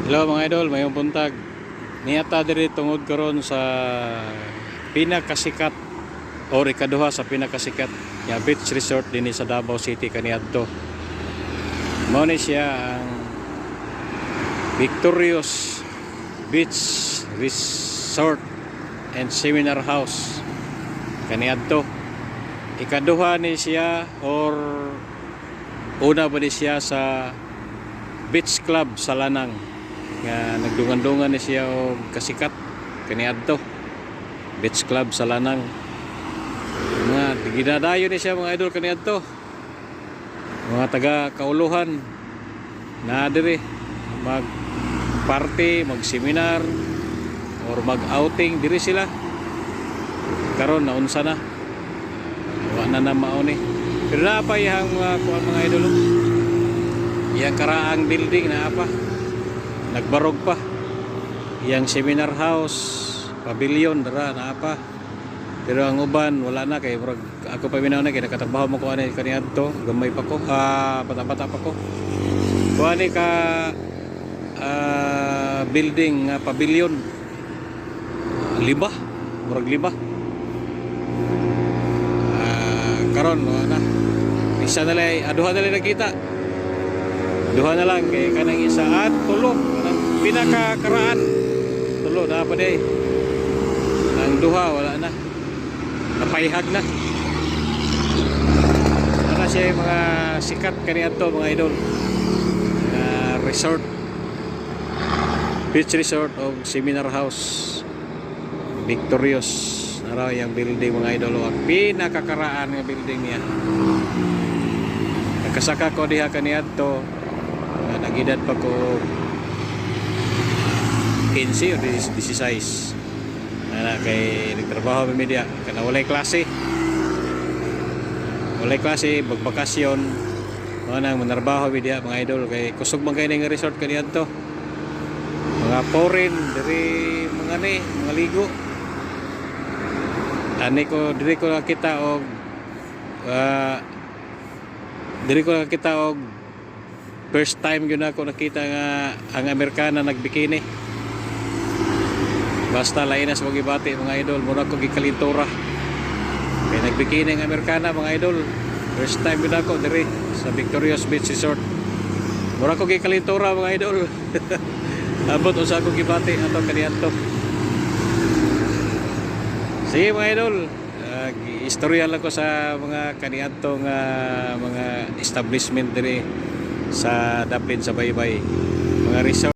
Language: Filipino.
Hello mga idol, mayong buntag. Niata diri tungod karon sa pinakasikat o ikaduha sa pinakasikat nga beach resort dinhi sa Davao City kaniadto. Mao ni siya ang Victorious Beach Resort and Seminar House kaniadto. Ikaduha ni siya or una ba ni siya sa Beach Club sa Lanang nga nagdungan-dungan ni siya og kasikat kaniadto. Beach Club sa Lanang nga ginadayo ni siya mga idol kaniadto, mga taga Kauluhan na diri mag party, mag seminar or mag outing diri sila. Karon naunsa na wala na mao ni, pero na pa yang mga idol, yang karaang building na apa nagbarog pa, yang seminar house pavilion dara na apa, pero ang uban wala na kay ako pa minaw na kay nakatrabaho mo ko ani kaniadto, gamay pa ko, bata-bata pa ko kuani ka building pavilion lima murag lima. Karon na isa na lang, aduha na lang nakita, duha na lang kay kanang isa at tulo kanang pinakakaraan tulo na pa day, ang duha wala na, napayhag na. Para siya mga sikat kaniadto mga idol, resort, beach resort o seminar house Victorious naraw yung building mga idol, ang pinakakaraan ng building niya. Nakasaka ko diha kaniadto, nagedad pa ko 15 o 16 na kay nagtrabaho mi media kana walay klase bagbakasyon mga nang manarbaho media mga idol, kay kusog man kay ning resort kaniadto, mga foreign diri mga ni mga ligo diri ko nakita og first time yun ako nakita nga ang Amerikana nagbikini. Basta lain na sa mga ibati mga idol, muna ko gikalintura kaya nagbikini ang Amerikana mga idol. First time yun ako diri sa Victorious Beach Resort, muna ko gikalintura mga idol. Abot usa ko gibati ato kaniadto. Sige mga idol, istorya lang ko sa mga kaniadto nga mga establishment diri sa Daplin sa Baybay, mga resort.